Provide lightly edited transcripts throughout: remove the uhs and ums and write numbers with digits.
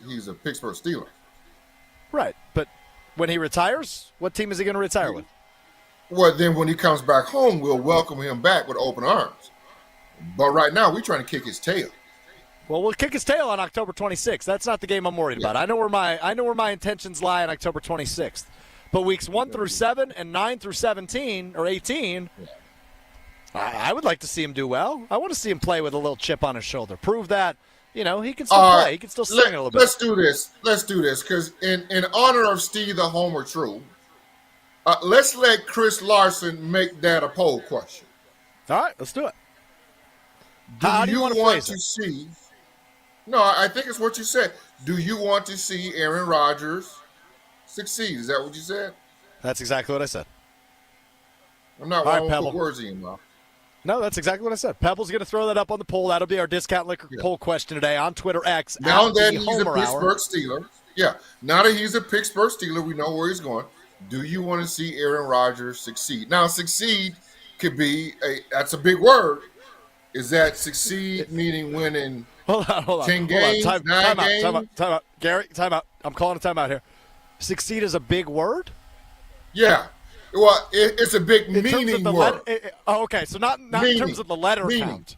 he's a Pittsburgh Steeler. Right, but when he retires, what team is he going to retire with? Well, then when he comes back home, we'll welcome him back with open arms. But right now, we're trying to kick his tail. Well, we'll kick his tail on October 26th. That's not the game I'm worried about. I know where my intentions lie on October 26th. But weeks 1 through 7 and 9 through 17 or 18, I would like to see him do well. I want to see him play with a little chip on his shoulder. Prove that, he can still play. He can still sing a little bit. Let's do this because in honor of Steve the Homer True, let's let Chris Larson make that a poll question. All right, let's do it. How do you want to see? No, I think it's what you said. Do you want to see Aaron Rodgers succeed? Is that what you said? That's exactly what I said. I'm not going to put words in your mouth. No, that's exactly what I said. Pebble's going to throw that up on the poll. That'll be our discount liquor poll question today on Twitter X. Now that he's a Pittsburgh Steeler. Yeah. Now that he's a Pittsburgh Steeler, we know where he's going. Do you want to see Aaron Rodgers succeed? Now, succeed could be that's a big word. Is that succeed meaning winning hold on, 10 games, 9 games? Time out. Gary, time out. I'm calling a timeout here. Succeed is a big word? Yeah. Well, it's a big meaning word. Okay, so not in terms of the letter count.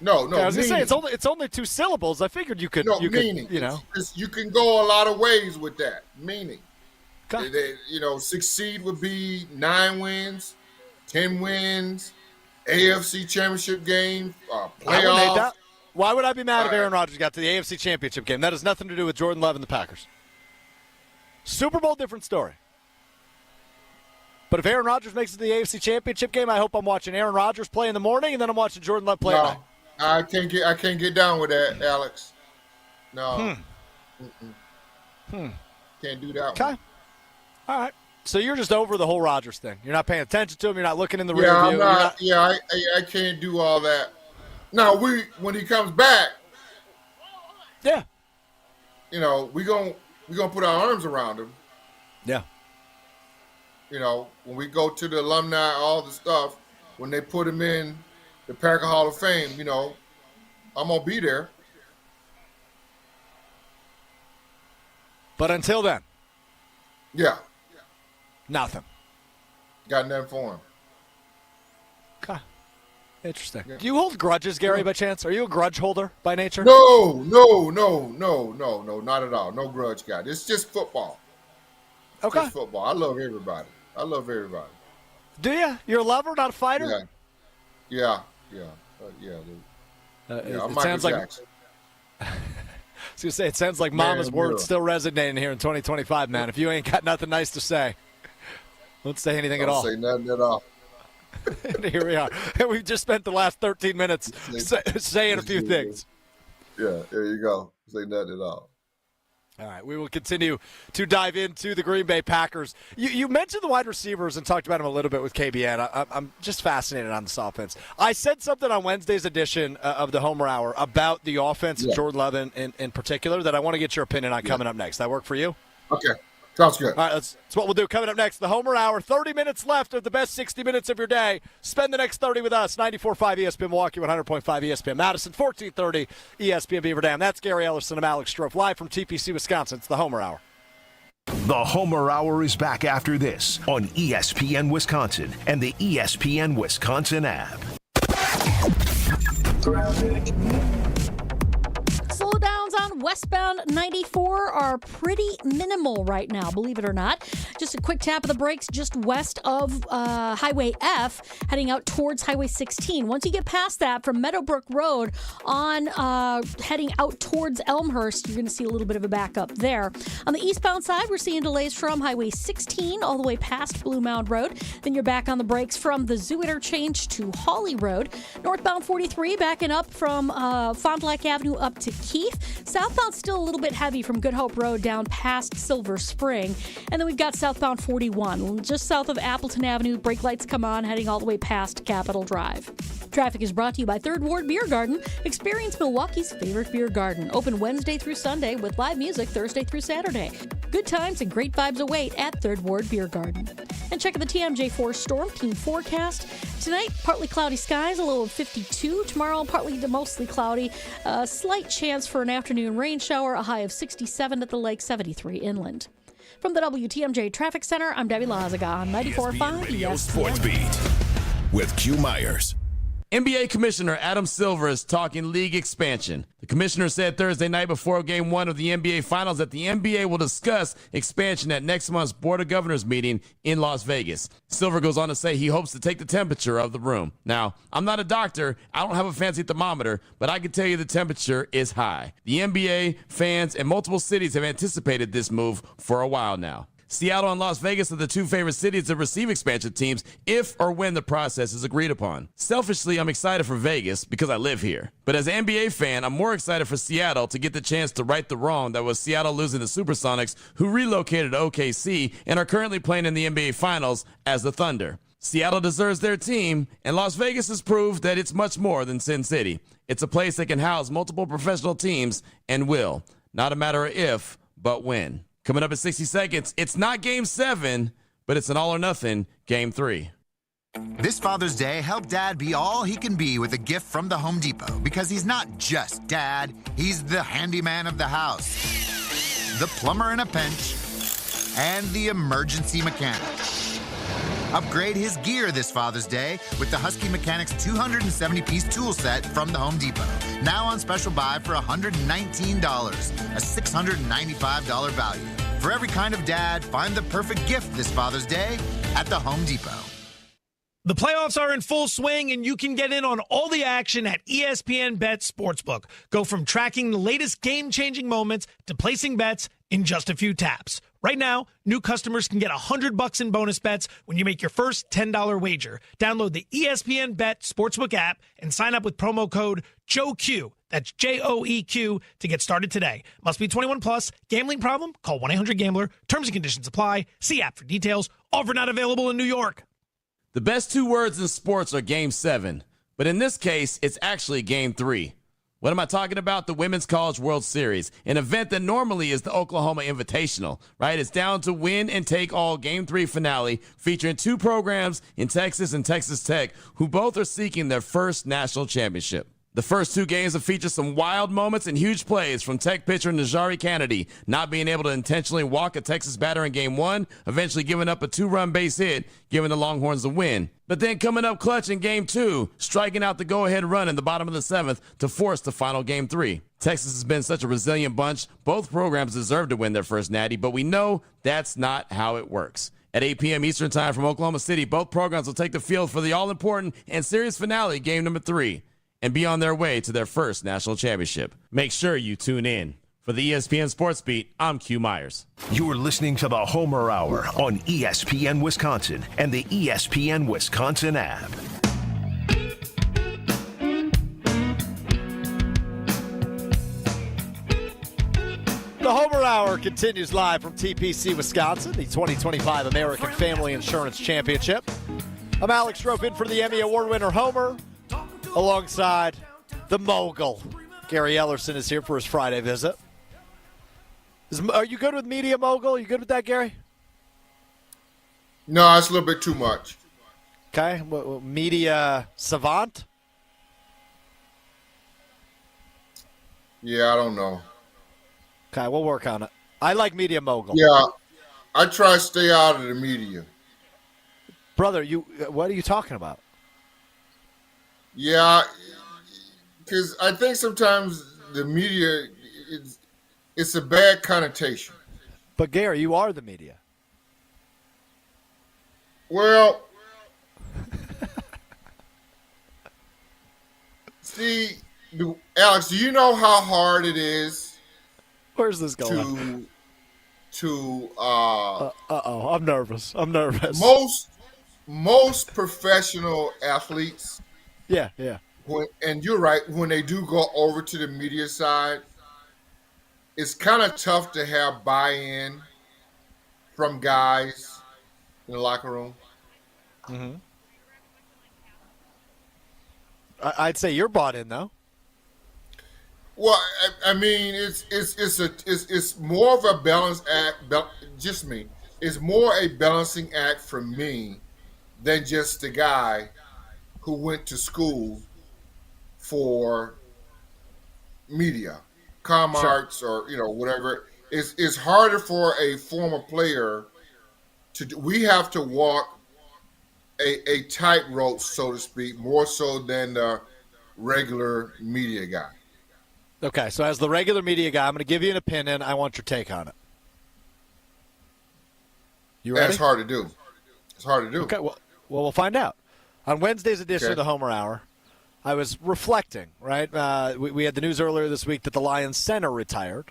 No. I was going to say it's only 2 syllables. I figured you could. Meaning. You can go a lot of ways with that. Meaning. Okay. Succeed would be 9 wins, 10 wins, AFC Championship game, playoffs. Why would I be mad if Aaron Rodgers got to the AFC Championship game? That has nothing to do with Jordan Love and the Packers. Super Bowl, different story. But if Aaron Rodgers makes it to the AFC Championship game, I hope I'm watching Aaron Rodgers play in the morning, and then I'm watching Jordan Love play at night. I can't get down with that, Alex. No. Can't do that one. Okay. All right. So you're just over the whole Rodgers thing. You're not paying attention to him. You're not looking in the rear view. I can't do all that. Now, when he comes back, we gonna put our arms around him. Yeah. When we go to the alumni, all the stuff, when they put him in the Packer Hall of Fame, I'm going to be there. But until then. Yeah. Nothing. Got nothing for him. Okay. Interesting. Yeah. Do you hold grudges, Gary, by chance? Are you a grudge holder by nature? No, not at all. No grudge guy. It's just football. Okay. It's football. I love everybody. Do you? You're a lover, not a fighter? Yeah. It sounds like. I was going to say, it sounds like Mama's words still resonating here in 2025, man. If you ain't got nothing nice to say, don't say anything at all. Don't say nothing at all. Here we are. We've just spent the last 13 minutes saying a few things. Yeah, there you go. Say nothing at all. All right, we will continue to dive into the Green Bay Packers. You mentioned the wide receivers and talked about them a little bit with KBN. I'm just fascinated on this offense. I said something on Wednesday's edition of the Homer Hour about the offense and Jordan Love in particular that I want to get your opinion on coming up next. That work for you? Okay. Sounds good. All right, that's what we'll do. Coming up next, the Homer Hour. 30 minutes left of the best 60 minutes of your day. Spend the next 30 with us. 94.5 ESPN Milwaukee, 100.5 ESPN Madison, 1430 ESPN Beaver Dam. That's Gary Ellerson. I'm Alex Strofe, live from TPC, Wisconsin. It's the Homer Hour. The Homer Hour is back after this on ESPN Wisconsin and the ESPN Wisconsin app. Slowdowns on westbound 94 are pretty minimal right now, believe it or not. Just a quick tap of the brakes just west of Highway F, heading out towards Highway 16. Once you get past that, from Meadowbrook Road on heading out towards Elmhurst, you're going to see a little bit of a backup there. On the eastbound side, we're seeing delays from Highway 16 all the way past Blue Mound Road. Then you're back on the brakes from the Zoo Interchange to Hawley Road. Northbound 43 backing up from Fond du Lac Avenue up to Keith. Southbound still a little bit heavy from Good Hope Road down past Silver Spring. And then we've got southbound 41 just south of Appleton Avenue. Brake lights come on heading all the way past Capitol Drive. Traffic is brought to you by Third Ward Beer Garden. Experience Milwaukee's favorite beer garden. Open Wednesday through Sunday with live music Thursday through Saturday. Good times and great vibes await at Third Ward Beer Garden. And check out the TMJ4 Storm Team forecast. Tonight, partly cloudy skies, a low of 52. Tomorrow, partly to mostly cloudy. A slight chance for an afternoon rain shower, a high of 67 at the lake, 73 inland. From the WTMJ Traffic Center, I'm Debbie Lazaga on 94.5 ESPN. Sports Beat with Q Myers. NBA Commissioner Adam Silver is talking league expansion. The commissioner said Thursday night before Game 1 of the NBA Finals that the NBA will discuss expansion at next month's Board of Governors meeting in Las Vegas. Silver goes on to say he hopes to take the temperature of the room. Now, I'm not a doctor, I don't have a fancy thermometer, but I can tell you the temperature is high. The NBA, fans, and multiple cities have anticipated this move for a while now. Seattle and Las Vegas are the two favorite cities to receive expansion teams if or when the process is agreed upon. Selfishly, I'm excited for Vegas because I live here. But as an NBA fan, I'm more excited for Seattle to get the chance to right the wrong that was Seattle losing the Supersonics, who relocated to OKC and are currently playing in the NBA Finals as the Thunder. Seattle deserves their team, and Las Vegas has proved that it's much more than Sin City. It's a place that can house multiple professional teams and will. Not a matter of if, but when. Coming up in 60 seconds, it's not Game 7, but it's an all-or-nothing Game 3. This Father's Day, help Dad be all he can be with a gift from the Home Depot, because he's not just Dad, he's the handyman of the house, the plumber in a pinch, and the emergency mechanic. Upgrade his gear this Father's Day with the Husky Mechanics 270-piece tool set from the Home Depot. Now on special buy for $119, a $695 value. For every kind of dad, find the perfect gift this Father's Day at the Home Depot. The playoffs are in full swing, and you can get in on all the action at ESPN Bet Sportsbook. Go from tracking the latest game-changing moments to placing bets in just a few taps. Right now, new customers can get $100 in bonus bets when you make your first $10 wager. Download the ESPN Bet Sportsbook app and sign up with promo code JOEQ. That's JOEQ to get started today. Must be 21 plus. Gambling problem? Call 1-800-GAMBLER. Terms and conditions apply. See app for details. Offer not available in New York. The best two words in sports are Game 7, but in this case, it's actually Game 3. What am I talking about? The Women's College World Series, an event that normally is the Oklahoma Invitational, right? It's down to win and take all Game 3 finale, featuring two programs in Texas and Texas Tech, who both are seeking their first national championship. The first two games have featured some wild moments and huge plays from Tech pitcher Najari Kennedy, not being able to intentionally walk a Texas batter in Game 1, eventually giving up a 2-run base hit, giving the Longhorns the win. But then coming up clutch in Game 2, striking out the go-ahead run in the bottom of the 7th to force the final Game 3. Texas has been such a resilient bunch. Both programs deserve to win their first natty, but we know that's not how it works. At 8 p.m. Eastern Time from Oklahoma City, both programs will take the field for the all-important and serious finale, Game number 3. And be on their way to their first national championship. Make sure you tune in. For the ESPN Sports Beat, I'm Q Myers. You're listening to the Homer Hour on ESPN Wisconsin and the ESPN Wisconsin app. The Homer Hour continues live from TPC Wisconsin, the 2025 American Family Insurance Championship. I'm Alex Strope in for the Emmy Award winner Homer, alongside the mogul. Gary Ellerson is here for his Friday visit. Are you good with media mogul? You good with that, Gary? No, it's a little bit too much. Okay. Media savant? Yeah, I don't know. Okay, we'll work on it. I like media mogul. Yeah, I try to stay out of the media. Brother, what are you talking about? Yeah, because I think sometimes the media, it's a bad connotation. But Gary, you are the media. Well, see, Alex, do you know how hard it is? Where's this going? I'm nervous. Most professional athletes. Yeah. And you're right, when they do go over to the media side, it's kind of tough to have buy-in from guys in the locker room. Mm-hmm. I'd say you're bought in, though. Well, I mean, it's more of a balance act. Just me. It's more a balancing act for me than just the guy who went to school for media, comm Sure. arts, or whatever. It's harder for a former player to do. We have to walk a tightrope, so to speak, more so than the regular media guy. Okay, so as the regular media guy, I'm going to give you an opinion. I want your take on it. You ready? That's hard to do. It's hard to do. Okay, well, we'll find out. On Wednesday's edition of the Homer Hour, I was reflecting, right? We had the news earlier this week that the Lions center retired,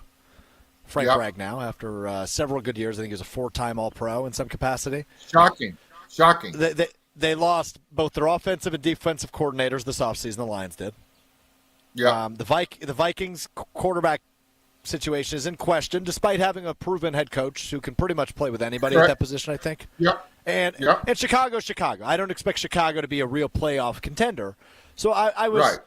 Frank Ragnow, after several good years. I think he was a 4-time All-Pro in some capacity. Shocking. They lost both their offensive and defensive coordinators this offseason, the Lions did. Yeah. The Vikings quarterback situation is in question, despite having a proven head coach who can pretty much play with anybody at that position, I think. Yep. And Chicago. I don't expect Chicago to be a real playoff contender. So I was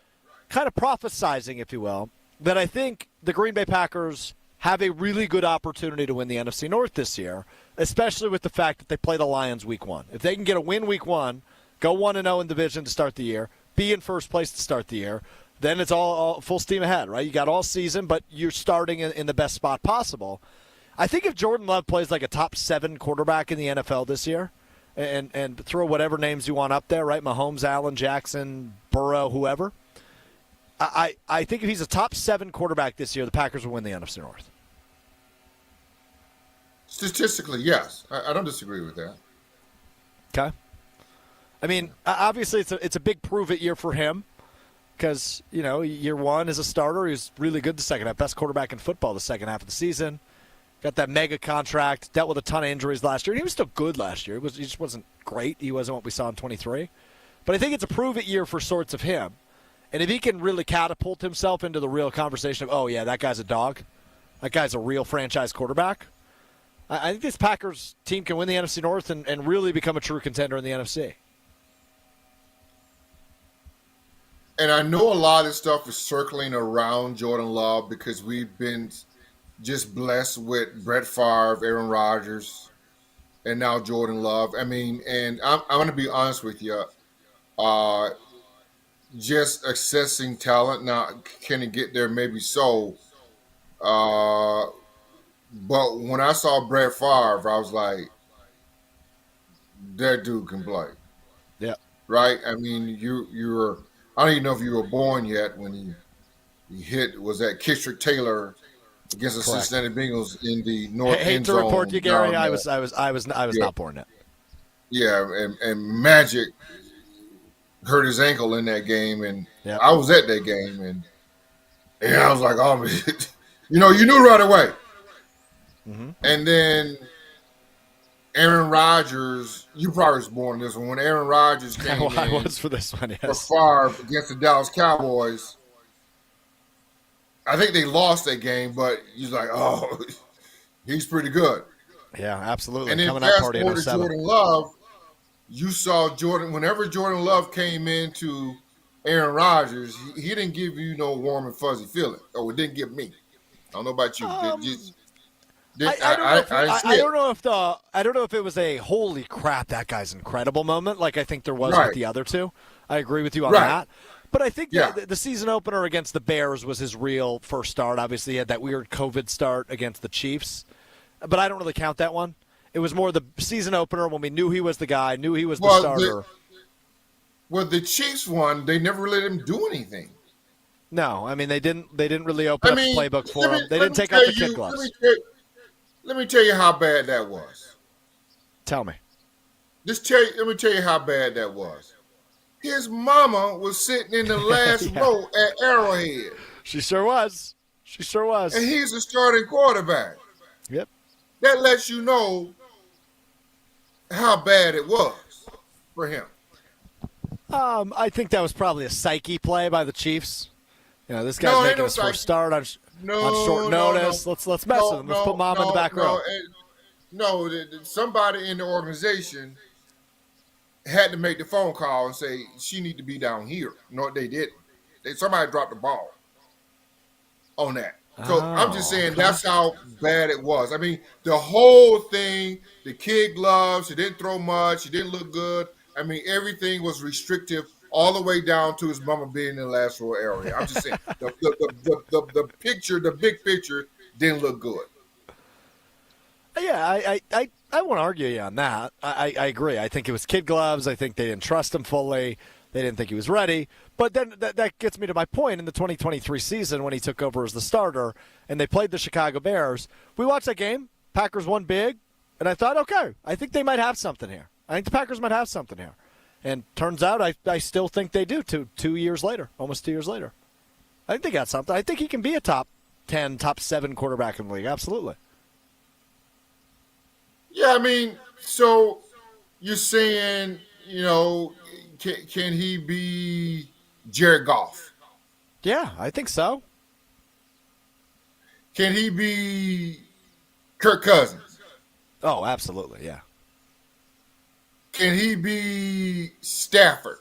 kind of prophesizing, if you will, that I think the Green Bay Packers have a really good opportunity to win the NFC North this year, especially with the fact that they play the Lions week 1. If they can get a win week 1, go 1-0 in division to start the year, be in first place to start the year, then it's all full steam ahead, right? You got all season, but you're starting in the best spot possible. I think if Jordan Love plays like a top 7 quarterback in the NFL this year, and throw whatever names you want up there, right? Mahomes, Allen, Jackson, Burrow, whoever. I think if he's a top 7 quarterback this year, the Packers will win the NFC North. Statistically, yes. I don't disagree with that. Okay. I mean, obviously it's a big prove-it year for him because, year 1 as a starter, he's really good the second half. Best quarterback in football the second half of the season. Got that mega contract, dealt with a ton of injuries last year. And he was still good last year. He just wasn't great. He wasn't what we saw in 23. But I think it's a prove-it year for sorts of him. And if he can really catapult himself into the real conversation of, oh, yeah, that guy's a dog, that guy's a real franchise quarterback, I think this Packers team can win the NFC North and really become a true contender in the NFC. And I know a lot of stuff is circling around Jordan Love because we've been just blessed with Brett Favre, Aaron Rodgers, and now Jordan Love. I mean, and I'm going to be honest with you. Just accessing talent. Now, can it get there? Maybe so. But when I saw Brett Favre, I was like, that dude can play. Yeah. Right? I mean, you're I don't even know if you were born yet when he hit, was that Kistrick Taylor against the Cincinnati Bengals in the North end zone. Hate to report you, Gary. I was not born yet. Yeah, and Magic hurt his ankle in that game, and I was at that game, and I was like, oh, man. You knew right away. Mm-hmm. And then Aaron Rodgers, you probably was born this one. When Aaron Rodgers came in, I was for this one, yes. For Favre against the Dallas Cowboys, I think they lost that game, but he's like, oh, he's pretty good. Yeah, absolutely. And then coming fast out party forward to Jordan Love, you saw Jordan, whenever Jordan Love came into Aaron Rodgers, he didn't give you no warm and fuzzy feeling. Oh, it didn't give me. I don't know about you. I don't know if it was a holy crap, that guy's incredible moment like I think there was with the other two. I agree with you on that. But I think the season opener against the Bears was his real first start. Obviously, he had that weird COVID start against the Chiefs. But I don't really count that one. It was more the season opener when we knew he was the guy, knew he was the starter. The Chiefs one, they never let him do anything. No, I mean they didn't really open up the playbook for him. They didn't take off the kid gloves. Let me tell you how bad that was. Tell me. Let me tell you how bad that was. His mama was sitting in the last row at Arrowhead. She sure was. And he's a starting quarterback. Yep. That lets you know how bad it was for him. I think that was probably a psyche play by the Chiefs. This guy's making his first start on short notice. No. Let's mess with him. Let's put Mom in the back row. Somebody in the organization had to make the phone call and say she need to be down here. No, they didn't. Somebody dropped the ball. on that. So I'm just saying that's how bad it was. I mean, the whole thing, the kid gloves, he didn't throw much, he didn't look good. I mean, everything was restrictive all the way down to his mama being in the last row area. I'm just saying the picture, the big picture, didn't look good. Yeah, I won't argue you on that. I agree. I think it was kid gloves. I think they didn't trust him fully. They didn't think he was ready. But then that gets me to my point in the 2023 season when he took over as the starter and they played the Chicago Bears. We watched that game. Packers won big. And I thought, okay, I think they might have something here. I think the Packers might have something here. And turns out I still think they do 2 years later, almost 2 years later. I think they got something. I think he can be a top 10, top 7 quarterback in the league. Absolutely. Yeah, I mean, so you're saying, can he be Jared Goff? Yeah, I think so. Can he be Kirk Cousins? Oh, absolutely, yeah. Can he be Stafford?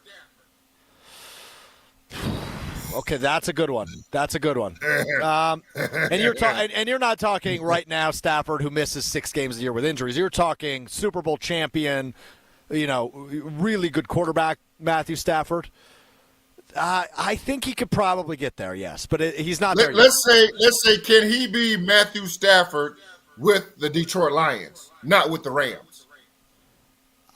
Okay, that's a good one. And you're not talking right now Stafford, who misses 6 games a year with injuries. You're talking Super Bowl champion, really good quarterback, Matthew Stafford. I think he could probably get there, yes, but he's not there yet. Let's say, can he be Matthew Stafford with the Detroit Lions, not with the Rams?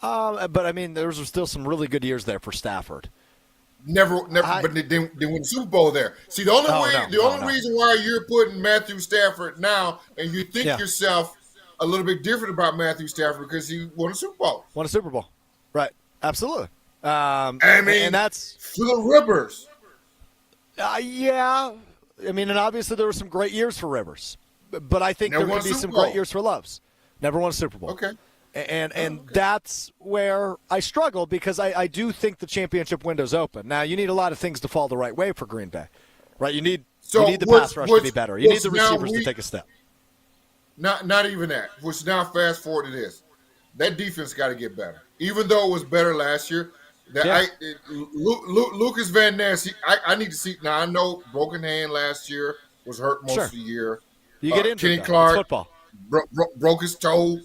But I mean, there's still some really good years there for Stafford. Never. But they won the Super Bowl there. See, the only reason why you're putting Matthew Stafford now, and you think yourself a little bit different about Matthew Stafford because he won a Super Bowl. Won a Super Bowl, right? Absolutely. And that's Philip Rivers. Yeah. I mean, and obviously there were some great years for Rivers, but I think there could be some great years for Loves. Never won a Super Bowl. Okay. And that's where I struggle because I do think the championship window's open. Now, you need a lot of things to fall the right way for Green Bay, right? You need the pass rush to be better. You need the receivers to take a step. Not even that. Which now fast forward to this. That defense got to get better. Even though it was better last year, Lucas Van Ness, I need to see. Now, I know broken hand last year, was hurt most of the year. You get injured, Kenny Clark, it's football. Broke his toe.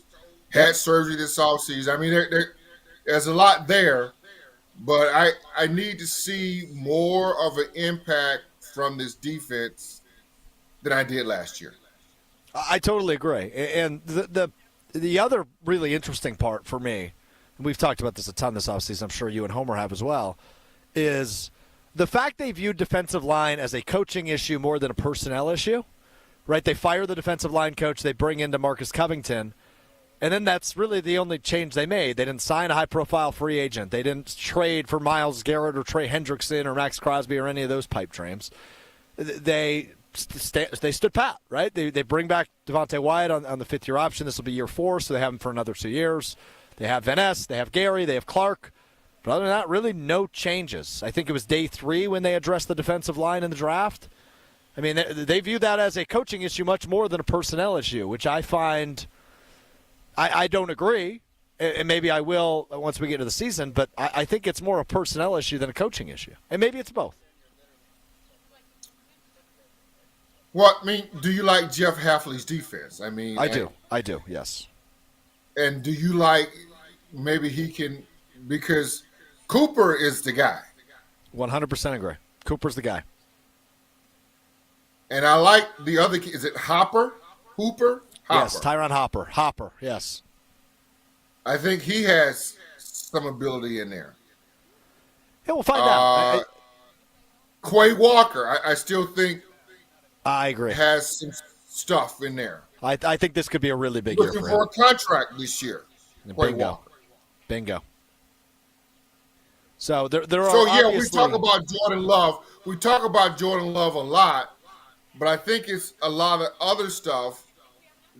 Had surgery this offseason. I mean, there's a lot there, but I need to see more of an impact from this defense than I did last year. I totally agree. And the other really interesting part for me, and we've talked about this a ton this offseason, I'm sure you and Homer have as well, is the fact they viewed defensive line as a coaching issue more than a personnel issue, right? They fire the defensive line coach. They bring in DeMarcus Covington. And then that's really the only change they made. They didn't sign a high-profile free agent. They didn't trade for Myles Garrett or Trey Hendrickson or Max Crosby or any of those pipe dreams. They stood pat, right? They bring back Devontae Wyatt on the fifth-year option. This will be year 4, so they have him for another 2 years. They have Van Ness. They have Gary. They have Clark. But other than that, really no changes. I think it was day 3 when they addressed the defensive line in the draft. I mean, they view that as a coaching issue much more than a personnel issue, which I find – I don't agree, and maybe I will once we get to the season, but I think it's more a personnel issue than a coaching issue. And maybe it's both. Well, I mean, do you like Jeff Hafley's defense? I mean, I do, yes. And do you like maybe he can – because Cooper is the guy. 100% agree. Cooper's the guy. And I like the other – is it Hooper? Hopper. Yes, Tyron Hopper. Hopper, yes. I think he has some ability in there. Yeah, we'll find out. Quay Walker, I still think I agree. Has some stuff in there. I think this could be a really big year for him. Looking for a contract this year. Bingo. So there are we talk about Jordan Love. We talk about Jordan Love a lot, but I think it's a lot of other stuff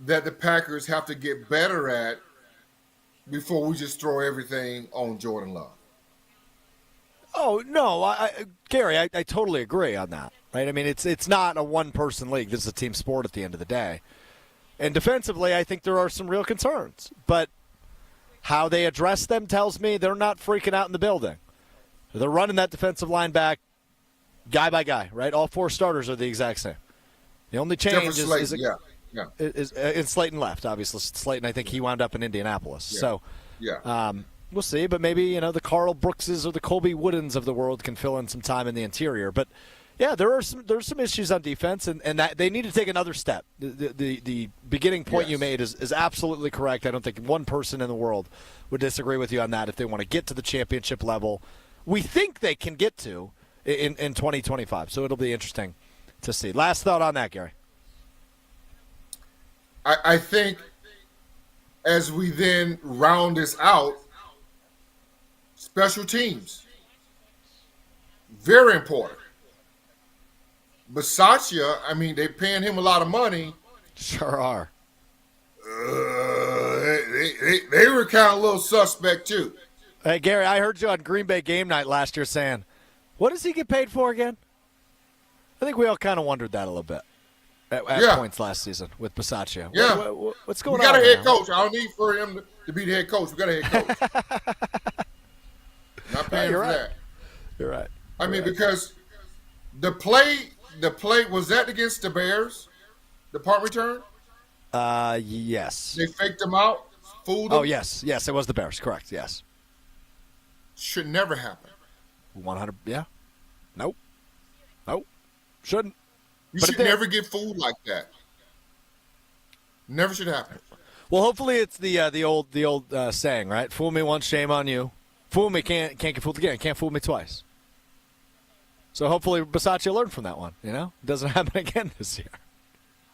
that the Packers have to get better at before we just throw everything on Jordan Love. Oh, no, Gary, I totally agree on that. Right? I mean, it's not a one-person league. This is a team sport at the end of the day. And defensively, I think there are some real concerns. But how they address them tells me they're not freaking out in the building. They're running that defensive line back guy by guy, right? All 4 starters are the exact same. The only change is Slayton left, obviously. Slayton, I think he wound up in Indianapolis. Yeah. So we'll see. But maybe, the Carl Brookses or the Colby Woodens of the world can fill in some time in the interior. But, yeah, there's some issues on defense, and that they need to take another step. The beginning point you made is absolutely correct. I don't think one person in the world would disagree with you on that if they want to get to the championship level. We think they can get to in 2025, so it'll be interesting to see. Last thought on that, Gary. I think as we then round this out, special teams, very important. Bisaccia, they're paying him a lot of money. Sure are. They were kind of a little suspect, too. Hey, Gary, I heard you on Green Bay game night last year saying, what does he get paid for again? I think we all kind of wondered that a little bit at points last season with Bisaccia. Yeah. What's going on? We got a head coach. I don't need for him to be the head coach. We got a head coach. Not paying for that. You're right. Because the play was that against the Bears, the punt return? Yes. They faked him out, fooled him? Oh, yes, it was the Bears, correct, yes. Should never happen. 100, yeah. Nope. Shouldn't. You should never get fooled like that. Never should happen. Well, hopefully it's the old saying, right? Fool me once, shame on you. Fool me, can't get fooled again. Can't fool me twice. So hopefully Bisaccia learned from that one, It doesn't happen again this year.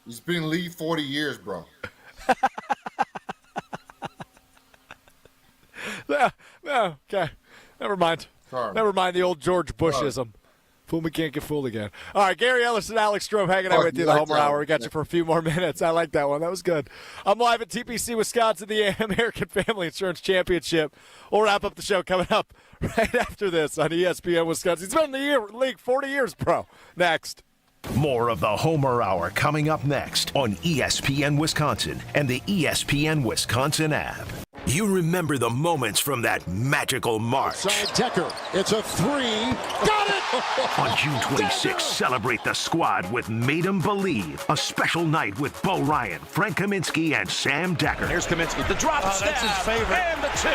He's been in the league 40 years, bro. Okay. Never mind. Sorry. Never mind the old George Bushism. Fool me can't get fooled again. All right, Gary Ellerson, Alex Stroh hanging out with you the Homer Hour. We got you for a few more minutes. I like that one. That was good. I'm live at TPC Wisconsin, the American Family Insurance Championship. We'll wrap up the show coming up right after this on ESPN Wisconsin. He's been in the league 40 years, bro. Next. More of the Homer Hour coming up next on ESPN Wisconsin and the ESPN Wisconsin app. You remember the moments from that magical March. Side Decker. It's a three. Got it! On June 26th, celebrate the squad with Made 'em Believe, a special night with Bo Ryan, Frank Kaminsky, and Sam Decker. Here's Kaminsky. The drop stab. That's his favorite. And the two.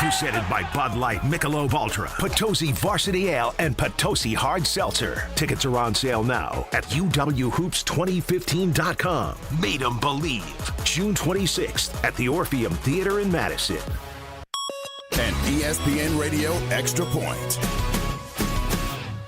Presented by Bud Light, Michelob Ultra, Potosi Varsity Ale, and Potosi Hard Seltzer. Tickets are on sale now at UWHoops2015.com. Made 'em Believe, June 26th at the Orpheum Theater in Madison. And ESPN Radio Extra Point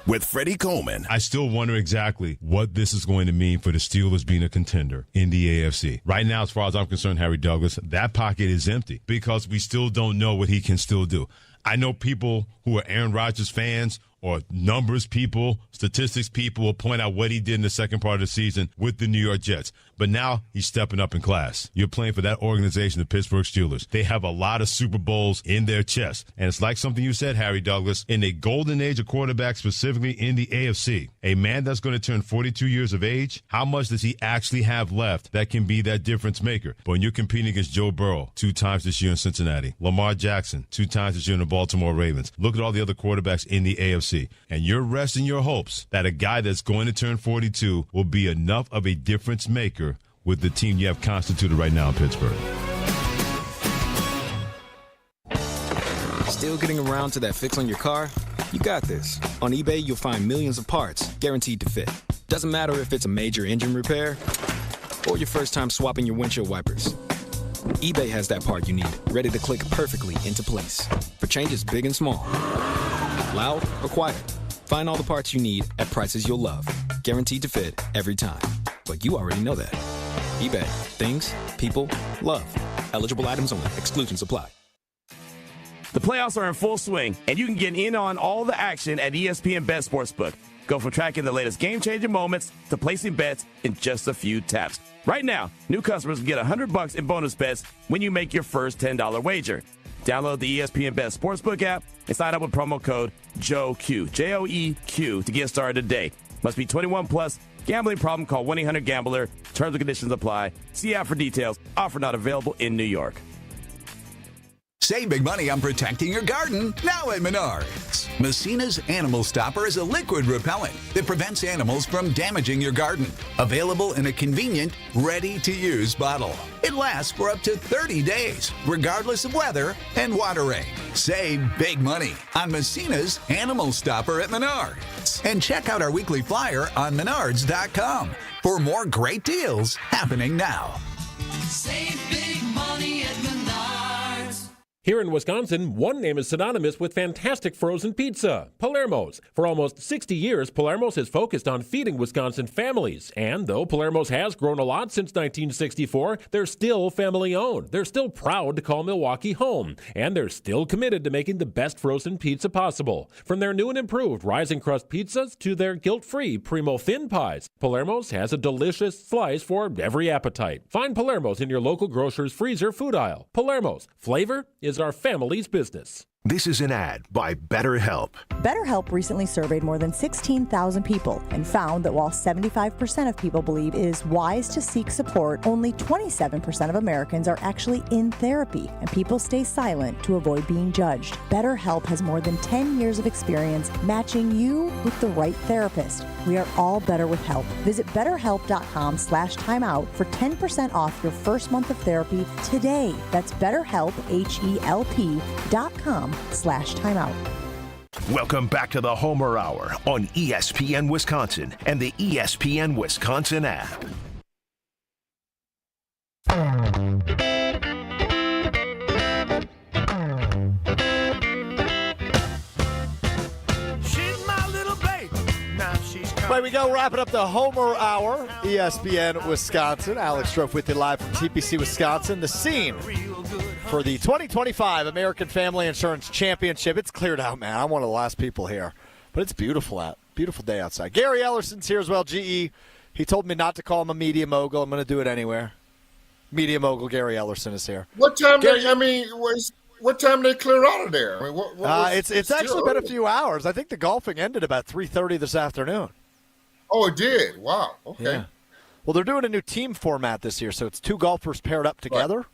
with Freddie Coleman. I still wonder exactly what this is going to mean for the Steelers being a contender in the AFC. Right now, as far as I'm concerned, Harry Douglas, that pocket is empty because we still don't know what he can still do. I know people who are Aaron Rodgers fans or numbers people, statistics people will point out what he did in the second part of the season with the New York Jets. But now he's stepping up in class. You're playing for that organization, the Pittsburgh Steelers. They have a lot of Super Bowls in their chest. And it's like something you said, Harry Douglas, in a golden age of quarterbacks, specifically in the AFC, a man that's going to turn 42 years of age, how much does he actually have left that can be that difference maker? But when you're competing against Joe Burrow 2 times this year in Cincinnati, Lamar Jackson 2 times this year in the Baltimore Ravens, look at all the other quarterbacks in the AFC. And you're resting your hopes that a guy that's going to turn 42 will be enough of a difference maker with the team you have constituted right now in Pittsburgh. Still getting around to that fix on your car? You got this. On eBay, you'll find millions of parts guaranteed to fit. Doesn't matter if it's a major engine repair or your first time swapping your windshield wipers. eBay has that part you need, ready to click perfectly into place for changes big and small. Loud or quiet, find all the parts you need at prices you'll love. Guaranteed to fit every time. But you already know that. eBay. Things, people, love. Eligible items only. Exclusions apply. The playoffs are in full swing, and you can get in on all the action at ESPN Bet Sportsbook. Go from tracking the latest game-changing moments to placing bets in just a few taps. Right now, new customers can get $100 in bonus bets when you make your first $10 wager. Download the ESPN Bet Sportsbook app and sign up with promo code JOEQ, J-O-E-Q, to get started today. Must be 21 plus. Gambling problem? Call 1-800-GAMBLER. Terms and conditions apply. See app for details. Offer not available in New York. Save big money on protecting your garden now at Menards. Messina's Animal Stopper is a liquid repellent that prevents animals from damaging your garden. Available in a convenient, ready-to-use bottle. It lasts for up to 30 days, regardless of weather and watering. Save big money on Messina's Animal Stopper at Menards. And check out our weekly flyer on Menards.com for more great deals happening now. Save big money at Menards. Here in Wisconsin, one name is synonymous with fantastic frozen pizza, Palermo's. For almost 60 years, Palermo's has focused on feeding Wisconsin families. And though Palermo's has grown a lot since 1964, they're still family-owned. They're still proud to call Milwaukee home. And they're still committed to making the best frozen pizza possible. From their new and improved rising crust pizzas to their guilt-free Primo thin pies, Palermo's has a delicious slice for every appetite. Find Palermo's in your local grocer's freezer food aisle. Palermo's, flavor is our family's business. This is an ad by BetterHelp. BetterHelp recently surveyed more than 16,000 people and found that while 75% of people believe it is wise to seek support, only 27% of Americans are actually in therapy, and people stay silent to avoid being judged. BetterHelp has more than 10 years of experience matching you with the right therapist. We are all better with help. Visit BetterHelp.com/timeout for 10% off your first month of therapy today. That's BetterHelp, HELP.com/timeout. Welcome back to the Homer Hour on ESPN Wisconsin and the ESPN Wisconsin app. Way we go, wrapping up the Homer Hour, ESPN Wisconsin. Alex Strofe with you live from TPC Wisconsin. The scene for the 2025 American Family Insurance Championship. It's cleared out, man. I'm one of the last people here, but it's beautiful out. Beautiful day outside. Gary Ellerson's here as well, GE. He told me not to call him a media mogul. I'm going to do it anywhere. Media mogul Gary Ellerson is here. What time? What time they clear out of there? I mean, it's actually been a few hours. I think the golfing ended about 3:30 this afternoon. Oh, it did? Wow. Okay. Yeah. Well, they're doing a new team format this year, so it's two golfers paired up together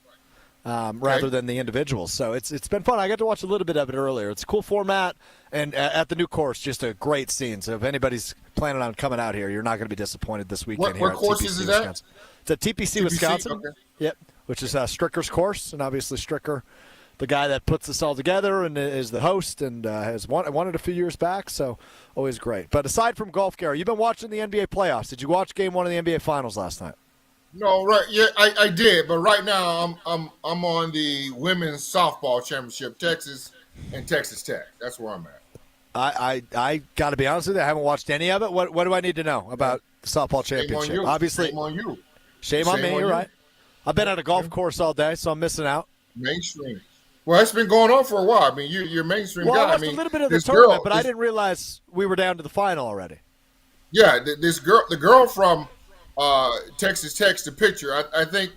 rather than the individuals. So it's been fun. I got to watch a little bit of it earlier. It's a cool format, and at the new course, just a great scene. So if anybody's planning on coming out here, you're not going to be disappointed this weekend. What course is that? Wisconsin. It's at TPC Wisconsin. Okay. Yep, which is Stricker's course, and obviously Stricker, the guy that puts this all together and is the host and has won it a few years back, so always great. But aside from golf, Gary, you've been watching the NBA playoffs. Did you watch Game 1 of the NBA Finals last night? No, right. Yeah, I did. But right now I'm on the women's softball championship, Texas and Texas Tech. That's where I'm at. I got to be honest with you, I haven't watched any of it. What do I need to know about the softball championship? Shame on you. Obviously, shame on you. Shame on me. You're right. I've been at a golf course all day, so I'm missing out. Mainstream. Well, it's been going on for a while. I mean, you're a mainstream guy. I watched a little bit of the tournament, but I didn't realize we were down to the final already. Yeah, the girl from Texas Tech, the pitcher, I think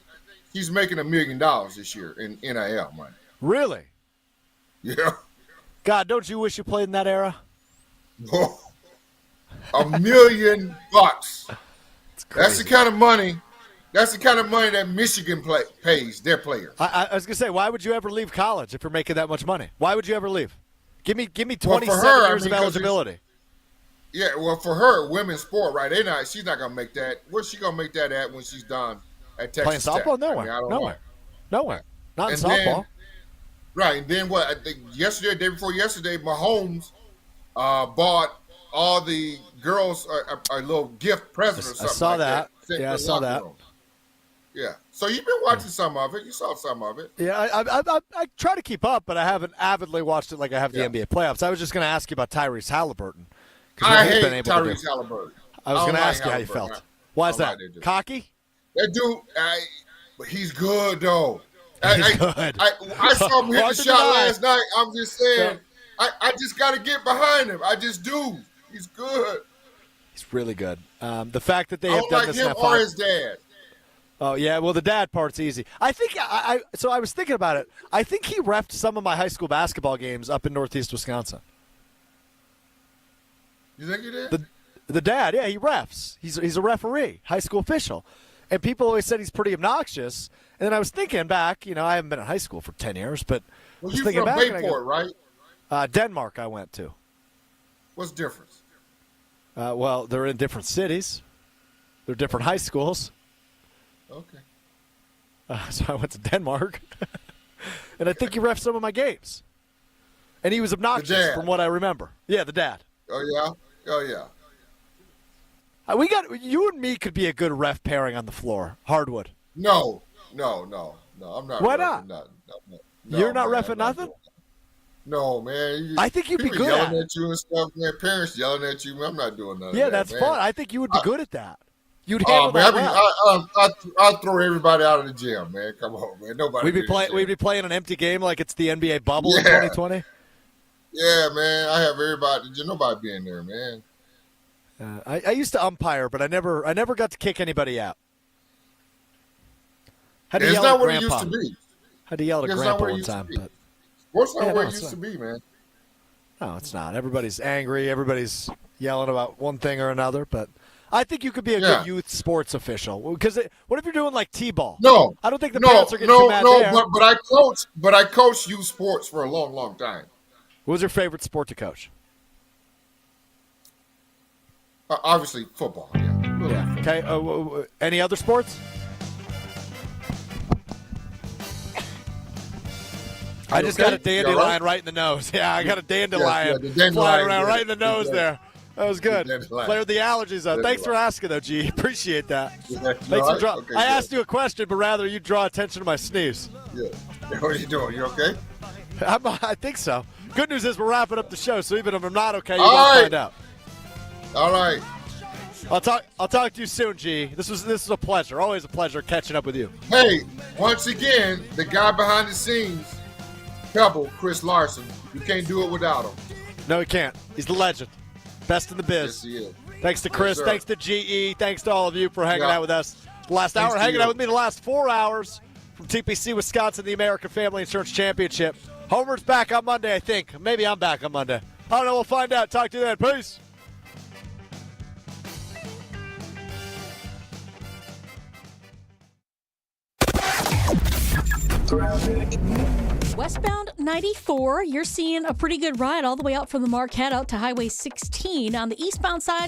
he's making $1 million this year in NIL money. Really? Yeah. God, don't you wish you played in that era? $1 million. That's the kind of money. That's the kind of money that Michigan pays their players. I was gonna say, why would you ever leave college if you're making that much money? Why would you ever leave? Give me 27 years of eligibility. Yeah, well, for her, women's sport, right? She's not gonna make that. Where's she gonna make that at when she's done at Texas Tech? Playing softball? Nowhere. I mean, Nowhere. Not in softball. Right, and then what? I think day before yesterday, Mahomes bought all the girls a little gift present or something. I saw like that. Yeah, I saw that. Yeah. So you've been watching some of it. You saw some of it. Yeah, I try to keep up, but I haven't avidly watched it like I have the NBA playoffs. I was just going to ask you about Tyrese Halliburton. I hate Tyrese Halliburton. I was going to ask you how you felt. Why is that? Cocky? That dude, he's good, though. He's good. I saw him hit the shot last night. I'm just saying, I just got to get behind him. I just do. He's good. He's really good. The fact that they have done this him or his dad. Oh, yeah. Well, the dad part's easy. I think so I was thinking about it. I think he reffed some of my high school basketball games up in Northeast Wisconsin. You think he did? The dad, yeah, he refs. He's a referee, high school official. And people always said he's pretty obnoxious. And then I was thinking back, I haven't been in high school for 10 years, but Well, you from Bayport, right? Denmark I went to. What's the difference? Well, they're in different cities. They're different high schools. Okay. So I went to Denmark. And I think he reffed some of my games. And he was obnoxious from what I remember. Yeah, the dad. Oh, yeah? Oh, yeah. You and me could be a good ref pairing on the floor. Hardwood. No. I'm not. Why not? Nothing. No, You're not man, reffing nothing? No, man. I think you'd be good yelling at it. at you and stuff, man. Parents yelling at you. I'm not doing nothing. Yeah, that's man. fun. I think you would be good at that. You'd handle man, that. I'll throw everybody out of the gym, man. Come on, man. Nobody. We'd be playing an empty game like it's the NBA bubble in 2020. Yeah, man. I have everybody. Nobody being there, man. I used to umpire, but I never got to kick anybody out. Had to It's yell not at what Grandpa. it used to be. Had to yell at It's Grandpa not what it one used to time, be. but Sports not where it it's used to not. be, man. No, it's not. Everybody's angry. Everybody's yelling about one thing or another. But I think you could be a good youth sports official. Because what if you're doing like T-ball? No, I don't think the parents are getting too mad there. But I coached youth sports for a long, long time. What was your favorite sport to coach? Obviously, football. Yeah. Okay. Any other sports? I just got a dandelion right in the nose. Yeah, I got a dandelion flying around right in the nose there. That was good. Cleared the allergies out. Thanks for asking, though, G. Appreciate that. I asked you a question, but rather you draw attention to my sneeze. Yeah. What are you doing? You okay? I think so. Good news is we're wrapping up the show, so even if I'm not okay, you're going to find out. All right. I'll talk to you soon, G. This is a pleasure. Always a pleasure catching up with you. Hey, once again, the guy behind the scenes, Pebble, Chris Larson. You can't do it without him. No, he can't. He's the legend. Best in the biz. Yes, he is. Thanks to Chris. Yes, thanks to GE. Thanks to all of you for hanging out with us the last hour. Hanging out with me the last 4 hours from TPC Wisconsin, the American Family Insurance Championship. Homer's back on Monday, I think. Maybe I'm back on Monday. I don't know. We'll find out. Talk to you then. Peace. Westbound 94, you're seeing a pretty good ride all the way out from the Marquette out to Highway 16. On the eastbound side,